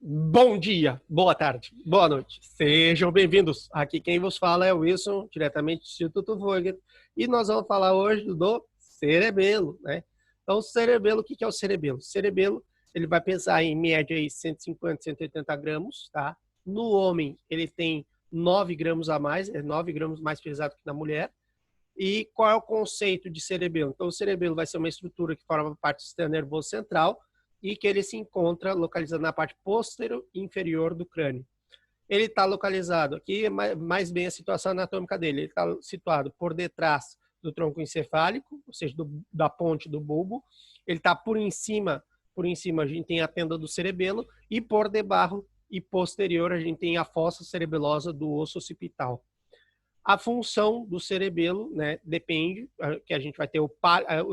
Bom dia, boa tarde, boa noite. Sejam bem-vindos. Aqui quem vos fala é o Wilson, diretamente do Instituto Voger. E nós vamos falar hoje do cerebelo, né? Então, o cerebelo, o que é o cerebelo? O cerebelo, ele vai pesar em média aí 150, 180 gramas, tá? No homem, ele tem 9 gramas a mais, é 9 gramas mais pesado que na mulher. E qual é o conceito de cerebelo? Então, o cerebelo vai ser uma estrutura que forma parte do sistema nervoso central e que ele se encontra localizado na parte posterior e inferior do crânio. Ele está localizado aqui, mais bem a situação anatômica dele, ele está situado por detrás do tronco encefálico, ou seja, da ponte do bulbo. Ele está por em cima a gente tem a tenda do cerebelo e por debaixo e posterior a gente tem a fossa cerebelosa do osso occipital. A função do cerebelo, né, depende, que a gente vai ter o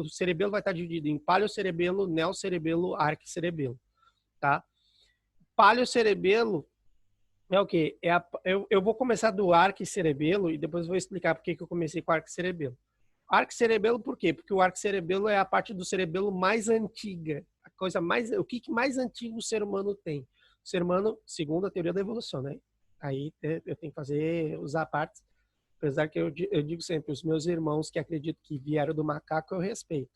cerebelo vai estar dividido em paliocerebelo, neocerebelo, arquicerebelo, tá? Paliocerebelo é o quê? Eu vou começar do arquicerebelo e depois vou explicar por que eu comecei com o arquicerebelo. Arquicerebelo por quê? Porque o arquicerebelo é a parte do cerebelo mais antiga, o que mais antigo o ser humano tem? O ser humano, segundo a teoria da evolução, né? Aí eu tenho que usar partes. Apesar que eu digo sempre, os meus irmãos que acreditam que vieram do macaco, eu respeito.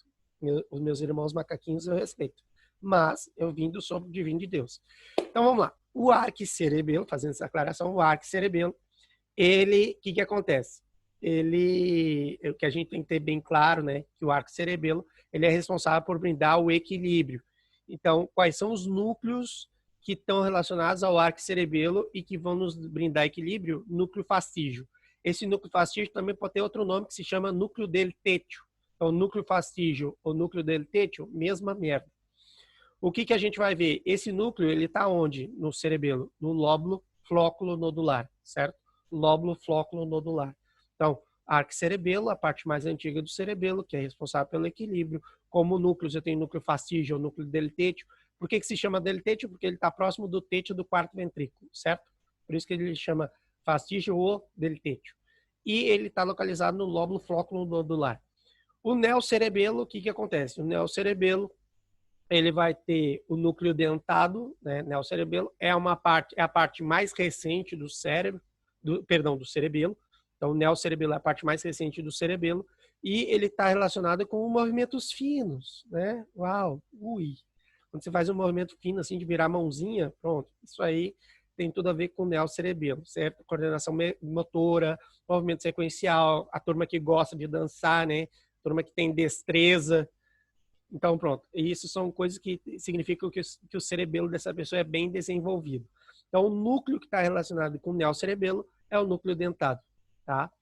Os meus irmãos macaquinhos eu respeito. Mas eu vim do sopro divino de Deus. Então vamos lá. O arquicerebelo, fazendo essa aclaração, o arquicerebelo, o que acontece? O que a gente tem que ter bem claro, né? Que o arquicerebelo, ele é responsável por brindar o equilíbrio. Então, quais são os núcleos que estão relacionados ao arquicerebelo e que vão nos brindar equilíbrio? Núcleo fastígio. Esse núcleo fastígio também pode ter outro nome que se chama núcleo deltétio. Então, núcleo fastígio ou núcleo deltétio, mesma merda. O que a gente vai ver? Esse núcleo, ele está onde? No cerebelo, no lóbulo flóculo nodular, certo? Lóbulo flóculo nodular. Então, arquicerebelo, a parte mais antiga do cerebelo, que é responsável pelo equilíbrio. Como núcleos, eu tenho núcleo fastígio ou núcleo deltétio. Por que se chama deltétio? Porque ele está próximo do tétio do quarto ventrículo, certo? Por isso que ele chama fastígio ou deltétio. E ele está localizado no lóbulo flóculo nodular. O neocerebelo, o que acontece? O neocerebelo, ele vai ter o núcleo dentado, né? Neocerebelo é a parte mais recente do cérebro, do cerebelo. Então, o neocerebelo é a parte mais recente do cerebelo e ele está relacionado com movimentos finos, né? Uau, ui. Quando você faz um movimento fino assim de virar a mãozinha, pronto, isso aí tem tudo a ver com o neocerebelo, certo? Coordenação motora, movimento sequencial, a turma que gosta de dançar, né? A turma que tem destreza. Então, pronto. E isso são coisas que significam que o cerebelo dessa pessoa é bem desenvolvido. Então, o núcleo que está relacionado com o neocerebelo é o núcleo dentado, tá?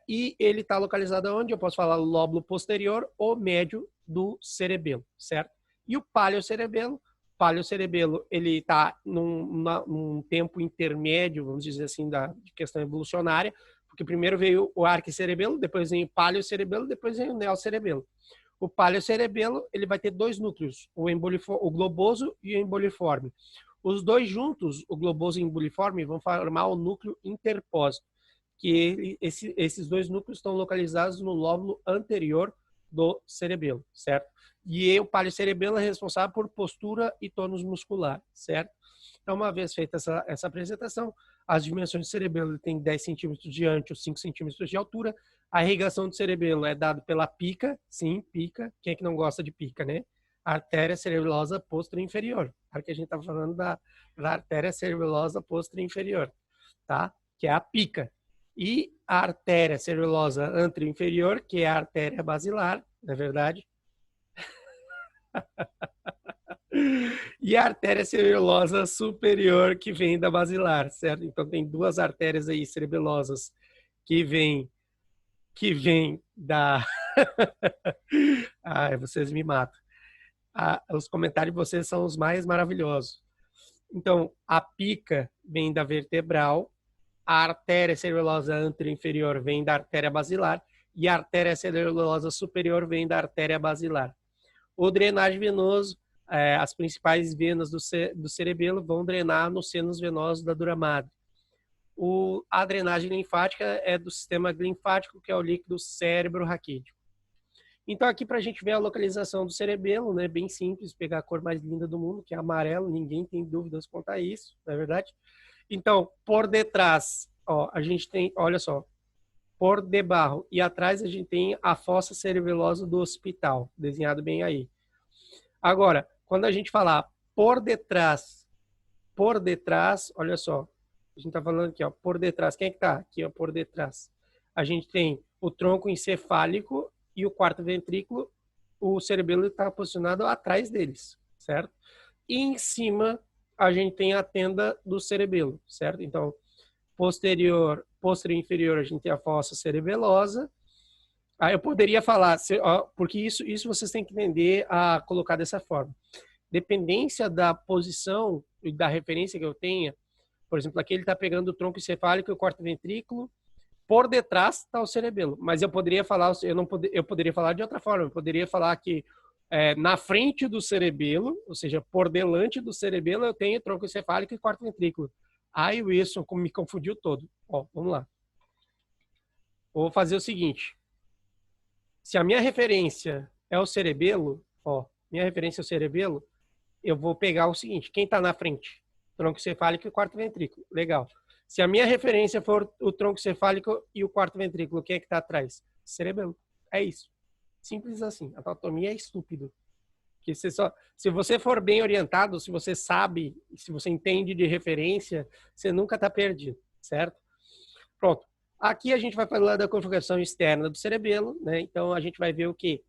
E ele está localizado onde? Eu posso falar lóbulo posterior ou médio do cerebelo, certo? E o paliocerebelo, ele está num tempo intermédio, vamos dizer assim, de questão evolucionária, porque primeiro veio o arquicerebelo, depois vem o paliocerebelo, depois vem o neocerebelo. O paliocerebelo, ele vai ter dois núcleos, o globoso e o emboliforme. Os dois juntos, o globoso e o emboliforme, vão formar o núcleo interpósito, que esses dois núcleos estão localizados no lóbulo anterior do cerebelo, certo? E o paliocerebelo é responsável por postura e tônus muscular, certo? Então, uma vez feita essa apresentação, as dimensões do cerebelo têm 10 centímetros de diâmetro, 5 centímetros de altura. A irrigação do cerebelo é dada pela pica, sim, pica. Quem é que não gosta de pica, né? Artéria cerebelosa posterior inferior. Claro que a gente está falando da artéria cerebelosa posterior inferior, tá? Que é a pica. E a artéria cerebelosa anterior inferior, que é a artéria basilar, não é verdade? E a artéria cerebelosa superior, que vem da basilar, certo? Então, tem duas artérias aí cerebelosas que vêm da... Ai, vocês me matam. Os comentários de vocês são os mais maravilhosos. Então, a pica vem da vertebral, a artéria cerebelosa anterior inferior vem da artéria basilar e a artéria cerebelosa superior vem da artéria basilar. O drenagem venoso, as principais venas do cerebelo vão drenar nos senos venosos da dura madre. A drenagem linfática é do sistema linfático, que é o líquido cérebro raquídeo. Então, aqui para a gente ver a localização do cerebelo, né? Bem simples, pegar a cor mais linda do mundo, que é amarelo, ninguém tem dúvidas quanto a isso, não é verdade? Então, por detrás, ó, a gente tem, olha só, por debaixo e atrás a gente tem a fossa cerebelosa do hospital, desenhado bem aí. Agora, quando a gente falar por detrás, olha só, a gente está falando aqui, ó, por detrás. Quem é que tá aqui, ó, por detrás? A gente tem o tronco encefálico e o quarto ventrículo, o cerebelo está posicionado atrás deles, certo? E em cima a gente tem a tenda do cerebelo, certo? Então, posterior e inferior a gente tem a fossa cerebelosa. Aí eu poderia falar, porque isso vocês têm que entender a colocar dessa forma. Dependência da posição e da referência que eu tenha, por exemplo, aqui ele está pegando o tronco encefálico e o quarto ventrículo, por detrás está o cerebelo. Mas eu poderia falar, eu poderia falar de outra forma. Eu poderia falar que na frente do cerebelo, ou seja, por delante do cerebelo, eu tenho tronco encefálico e quarto ventrículo. Aí o Wilson me confundiu todo. Ó, vamos lá. Vou fazer o seguinte. Se a minha referência é o cerebelo, ó, minha referência é o cerebelo, eu vou pegar o seguinte, quem está na frente? Tronco cefálico e quarto ventrículo. Legal. Se a minha referência for o tronco cefálico e o quarto ventrículo, quem é que está atrás? Cerebelo. É isso. Simples assim. A anatomia é estúpido. Que se você for bem orientado, se você sabe, se você entende de referência, você nunca está perdido, certo? Pronto. Aqui a gente vai falar da configuração externa do cerebelo, né? Então a gente vai ver o quê?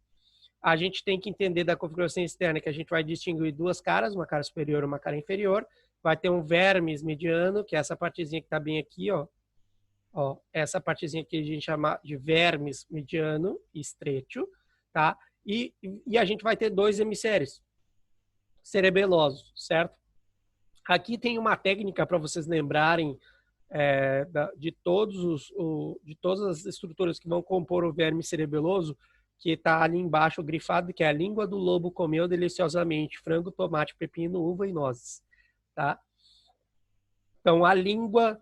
A gente tem que entender da configuração externa que a gente vai distinguir duas caras, uma cara superior e uma cara inferior. Vai ter um vermes mediano, que é essa partezinha que está bem aqui, ó. Ó, essa partezinha que a gente chama de vermes mediano estreito, tá? E a gente vai ter dois hemisférios cerebelosos, certo? Aqui tem uma técnica para vocês lembrarem de todas as estruturas que vão compor o verme cerebeloso, que está ali embaixo grifado, que é a língua do lobo comeu deliciosamente frango, tomate, pepino, uva e nozes, tá? Então língula,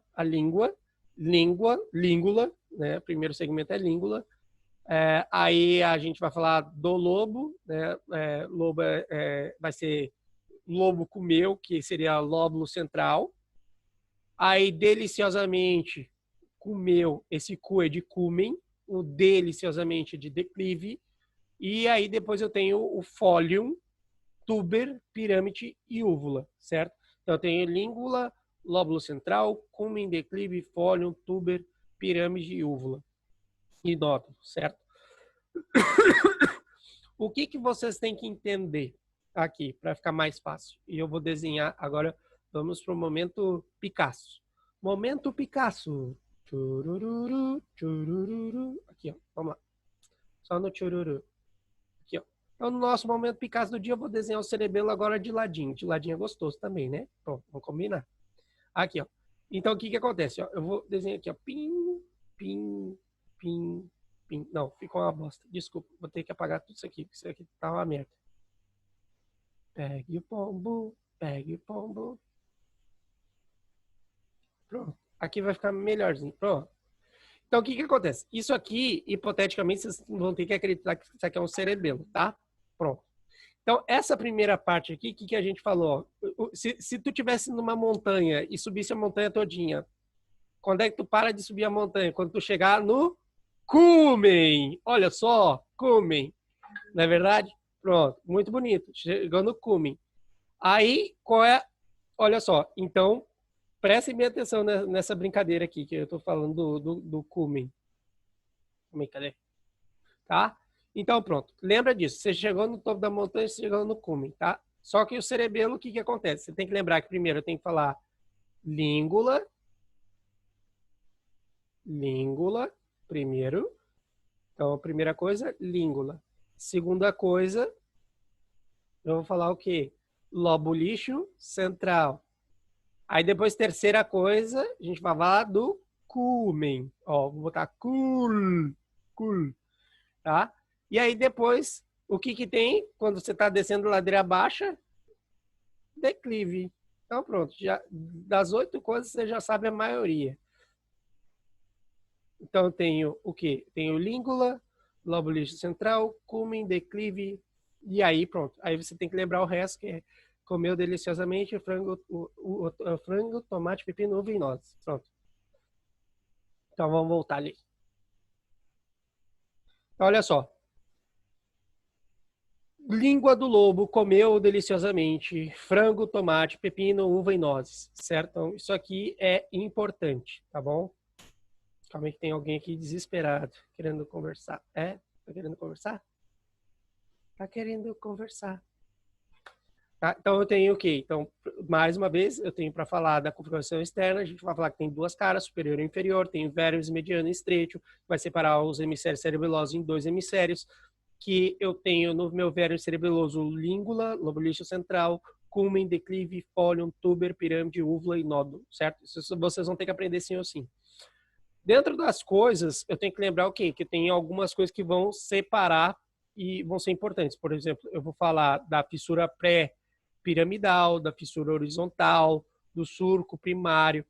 né? O primeiro segmento é língula. Aí a gente vai falar do lobo, né? Lobo vai ser lobo comeu, que seria lóbulo central. Aí deliciosamente comeu, esse cu é de cumen, o deliciosamente de declive, e aí depois eu tenho o fólium, tuber, pirâmide e úvula, certo? Então eu tenho língula, lóbulo central, cumen, declive, fólium, tuber, pirâmide e úvula. E nódulo, certo? O que vocês têm que entender aqui, para ficar mais fácil? E eu vou desenhar agora, vamos para o momento Picasso. Momento Picasso. Churururu, churururu. Aqui, ó. Vamos lá. Só no chururu. Aqui, ó. Então, no nosso momento Picasso do dia, eu vou desenhar o cerebelo agora de ladinho. De ladinho é gostoso também, né? Pronto, vamos combinar. Aqui, ó. Então, o que acontece? Ó? Eu vou desenhar aqui, ó. Pim, pim, pim, pim. Não, ficou uma bosta. Desculpa, vou ter que apagar tudo isso aqui, porque isso aqui tá uma merda. Pegue o pombo, pegue o pombo. Pronto. Aqui vai ficar melhorzinho. Pronto. Então, o que acontece? Isso aqui, hipoteticamente, vocês vão ter que acreditar que isso aqui é um cerebelo, tá? Pronto. Então, essa primeira parte aqui, o que a gente falou? Se tu tivesse numa montanha e subisse a montanha todinha, quando é que tu para de subir a montanha? Quando tu chegar no cumen. Olha só, cumen. Não é verdade? Pronto. Muito bonito. Chegou no cumen. Aí, qual é... Olha só. Então, prestem bem atenção nessa brincadeira aqui, que eu tô falando do cumen. Cadê? Tá? Então, pronto. Lembra disso. Você chegou no topo da montanha, você chegou no cume, tá? Só que o cerebelo, o que acontece? Você tem que lembrar que primeiro eu tenho que falar língula. Língula, primeiro. Então, a primeira coisa, língula. Segunda coisa, eu vou falar o quê? Lobo lixo central. Aí depois, terceira coisa, a gente vai falar do cumen. Ó, vou botar cul, tá? E aí depois, o que tem quando você está descendo ladeira baixa? Declive. Então pronto, já, das 8 coisas você já sabe a maioria. Então eu tenho o quê? Tenho língula, lobo lixo central, cúmen, declive, e aí pronto. Aí você tem que lembrar o resto, que é comeu deliciosamente frango, frango, tomate, pepino, uva e nozes. Pronto. Então vamos voltar ali. Então, olha só. Língua do lobo comeu deliciosamente frango, tomate, pepino, uva e nozes, certo? Então, isso aqui é importante, tá bom? Calma aí que tem alguém aqui desesperado, querendo conversar. É? Tá querendo conversar? Tá querendo conversar. Tá? Então eu tenho o quê? Então, mais uma vez, eu tenho para falar da configuração externa, a gente vai falar que tem duas caras, superior e inferior, tem vértice, mediano e estreito, vai separar os hemisférios cerebelosos em dois hemisférios, que eu tenho no meu vértice cerebeloso língula, lobo lixo central, cúmen, declive, fólium, tuber, pirâmide, úvula e nódulo, certo? Isso vocês vão ter que aprender sim ou sim. Dentro das coisas, eu tenho que lembrar o quê? Que tem algumas coisas que vão separar e vão ser importantes. Por exemplo, eu vou falar da fissura pré-piramidal, da fissura horizontal, do surco primário.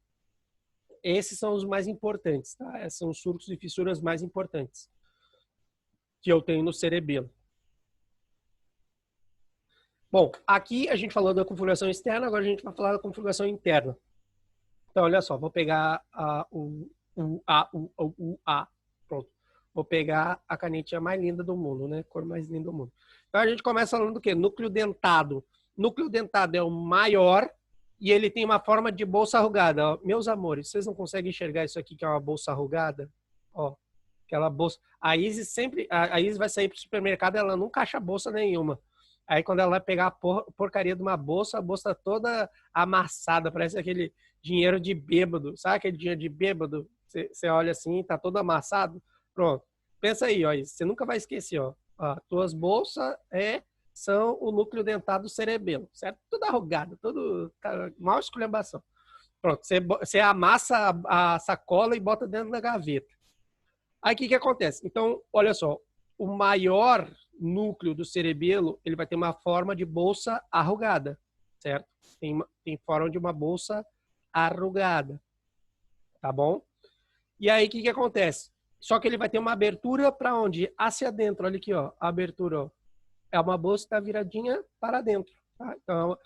Esses são os mais importantes, tá? Esses são os surcos e fissuras mais importantes que eu tenho no cerebelo. Bom, aqui a gente falou da configuração externa, agora a gente vai falar da configuração interna. Então, olha só, vou pegar o A. Pronto. Vou pegar a canetinha mais linda do mundo, né? Cor mais linda do mundo. Então, a gente começa falando do quê? Núcleo dentado. Núcleo dentado é o maior e ele tem uma forma de bolsa arrugada. Ó, meus amores, vocês não conseguem enxergar isso aqui que é uma bolsa arrugada? Ó, aquela bolsa. A Isis vai sair pro supermercado, ela nunca acha bolsa nenhuma. Aí quando ela vai pegar a porcaria de uma bolsa, a bolsa toda amassada, parece aquele dinheiro de bêbado. Sabe aquele dinheiro de bêbado? Você olha assim, tá todo amassado. Pronto. Pensa aí, ó. Você nunca vai esquecer, ó. Tuas bolsas são o núcleo dentado do cerebelo, certo? Tudo arrugado, tudo mal esculhambação. Pronto. Você amassa a sacola e bota dentro da gaveta. Aí o que acontece? Então, olha só. O maior núcleo do cerebelo, ele vai ter uma forma de bolsa arrugada, certo? Tem forma de uma bolsa arrugada, tá bom? E aí, o que acontece? Só que ele vai ter uma abertura para onde? Hacia dentro, olha aqui, ó, a abertura, ó. É uma bolsa que está viradinha para dentro, tá? Então,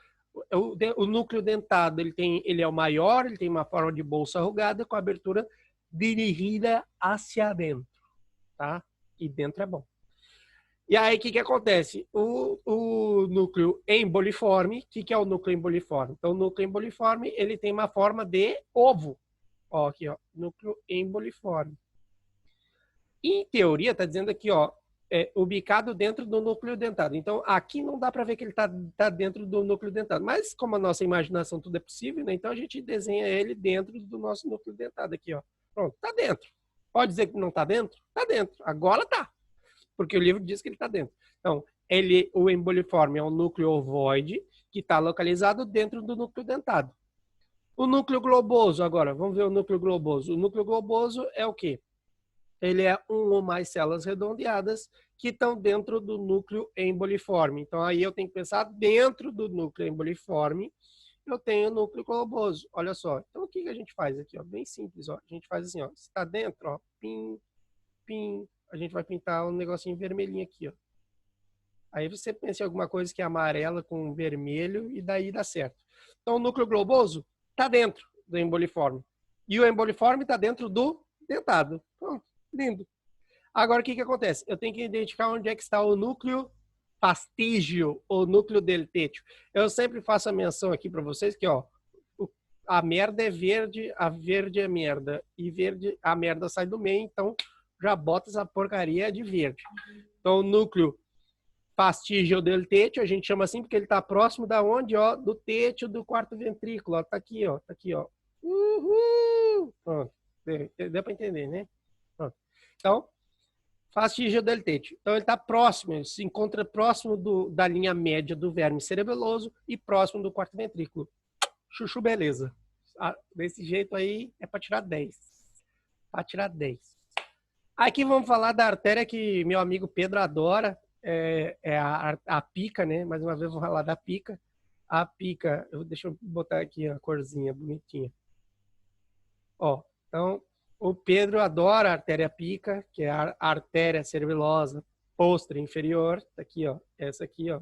o núcleo dentado, ele é o maior, ele tem uma forma de bolsa arrugada com a abertura dirigida hacia dentro, tá? E dentro é bom. E aí, o que acontece? O núcleo emboliforme, o que é o núcleo emboliforme? Então, o núcleo emboliforme, ele tem uma forma de ovo. Ó, aqui, ó, núcleo emboliforme. Em teoria, está dizendo aqui, ó, ubicado dentro do núcleo dentado. Então, aqui não dá para ver que ele tá dentro do núcleo dentado. Mas, como a nossa imaginação tudo é possível, né? Então a gente desenha ele dentro do nosso núcleo dentado aqui, ó. Pronto, tá dentro. Pode dizer que não tá dentro? Tá dentro. Agora tá. Porque o livro diz que ele está dentro. Então, o emboliforme é um núcleo ovoide que está localizado dentro do núcleo dentado. O núcleo globoso, agora, vamos ver o núcleo globoso. O núcleo globoso é o quê? Ele é um ou mais células redondeadas que estão dentro do núcleo emboliforme. Então, aí eu tenho que pensar dentro do núcleo emboliforme, eu tenho o núcleo globoso. Olha só. Então, o que a gente faz aqui? Ó? Bem simples. Ó. A gente faz assim, ó. Se está dentro, ó, pim, pim, a gente vai pintar um negocinho vermelhinho aqui, ó. Aí você pensa em alguma coisa que é amarela com vermelho e daí dá certo. Então, o núcleo globoso está dentro do emboliforme. E o emboliforme está dentro do dentado. Pronto, lindo. Agora, o que acontece? Eu tenho que identificar onde é que está o núcleo fastígio, ou núcleo deltétio. Eu sempre faço a menção aqui para vocês que, ó, a merda é verde, a verde é merda. E verde, a merda sai do meio, então já bota essa porcaria de verde. Então, o núcleo fastígio deltétio, a gente chama assim porque ele está próximo da onde, ó, do tétio do quarto ventrículo, ó, tá aqui, ó, tá aqui, ó. Uhul! Pronto, deu para entender, né? Pronto. Então, fastígio deltétio. Então, ele está próximo, ele se encontra próximo da linha média do verme cerebeloso e próximo do quarto ventrículo. Chuchu, beleza. Desse jeito aí, é para tirar 10. Para tirar 10. Aqui vamos falar da artéria que meu amigo Pedro adora, a pica, né? Mais uma vez vou falar da pica. A pica, deixa eu botar aqui a corzinha bonitinha. Ó, então, O Pedro adora a artéria pica, que é a artéria cerebelosa posterior inferior. Tá aqui, ó. Essa aqui, ó.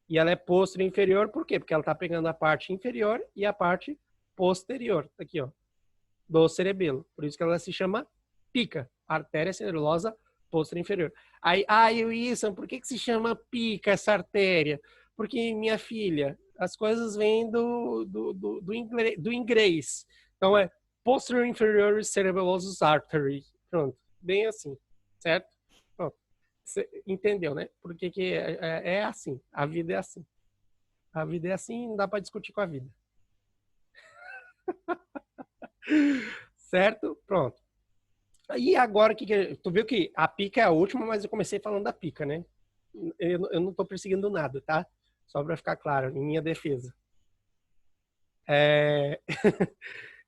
E ela é posterior inferior, por quê? Porque ela está pegando a parte inferior e a parte posterior. Tá aqui, ó. Do cerebelo. Por isso que ela se chama pica. Artéria cerebelosa posterior inferior. Aí, Wilson, por que se chama pica essa artéria? Porque, minha filha, as coisas vêm do inglês. Então, é posterior inferior cerebellosus artery. Pronto. Bem assim. Certo? Pronto. Você entendeu, né? Porque que é assim. A vida é assim. A vida é assim, não dá para discutir com a vida. Certo? Pronto. E agora, tu viu que a pica é a última, mas eu comecei falando da pica, né? Eu não estou perseguindo nada, tá? Só para ficar claro, em minha defesa.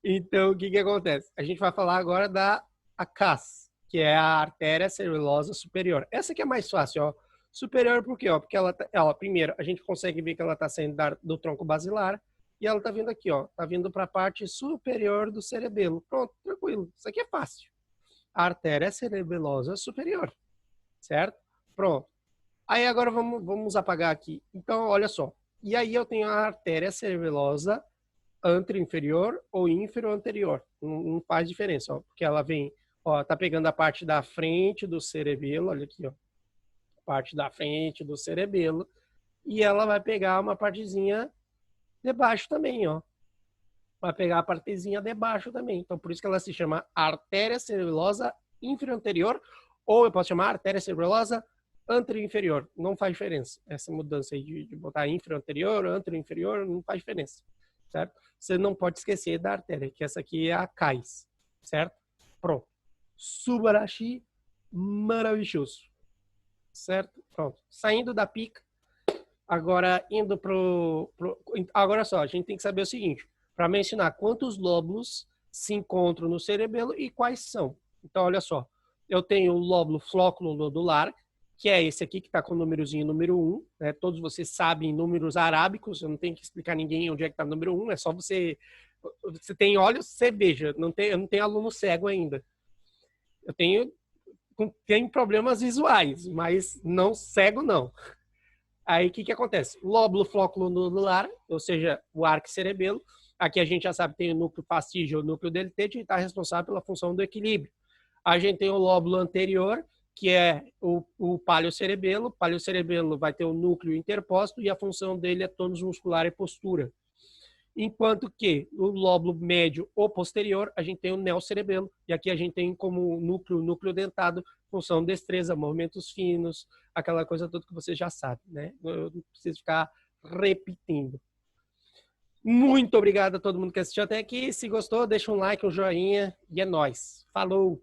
Então, o que acontece? A gente vai falar agora da CAS, que é a artéria cerebelosa superior. Essa aqui é mais fácil, ó. Superior por quê? Ó? Porque ela, primeiro, a gente consegue ver que ela está saindo do tronco basilar e ela está vindo aqui, ó. Está vindo para a parte superior do cerebelo. Pronto, tranquilo. Isso aqui é fácil. A artéria cerebelosa superior, certo? Pronto. Aí agora vamos apagar aqui. Então, olha só. E aí eu tenho a artéria cerebelosa anterior-inferior ou inferior-anterior. Não faz diferença, ó, porque ela vem, ó, tá pegando a parte da frente do cerebelo, olha aqui, ó. Parte da frente do cerebelo. E ela vai pegar uma partezinha de baixo também, ó. Vai pegar a partezinha de baixo também. Então, por isso que ela se chama artéria cerebelosa inferior-anterior, ou eu posso chamar artéria cerebelosa anterior-inferior. Não faz diferença. Essa mudança aí de botar inferior-anterior, anterior-inferior, não faz diferença. Certo? Você não pode esquecer da artéria, que essa aqui é a cais. Certo? Pronto. Subarashi, maravilhoso. Certo? Pronto. Saindo da pica, agora indo agora só, a gente tem que saber o seguinte, para mencionar quantos lóbulos se encontram no cerebelo e quais são. Então, olha só, eu tenho o lóbulo flóculo-nodular, que é esse aqui que está com o númerozinho número 1, né? Todos vocês sabem números arábicos, eu não tenho que explicar a ninguém onde é que está o número 1, é só você tem olhos, você veja, eu não tenho aluno cego ainda. Eu tenho problemas visuais, mas não cego não. Aí o que acontece? Lóbulo flóculo-nodular, ou seja, o arco cerebelo. Aqui a gente já sabe que tem o núcleo fastígeo e o núcleo deltete, e está responsável pela função do equilíbrio. A gente tem o lóbulo anterior, que é o paliocerebelo. O paliocerebelo vai ter o núcleo interposto e a função dele é tônus muscular e postura. Enquanto que no lóbulo médio ou posterior, a gente tem o neocerebelo, e aqui a gente tem como núcleo dentado, função destreza, movimentos finos, aquela coisa toda que você já sabe, né? Eu não preciso ficar repetindo. Muito obrigado a todo mundo que assistiu até aqui. Se gostou, deixa um like, um joinha, e é nóis. Falou!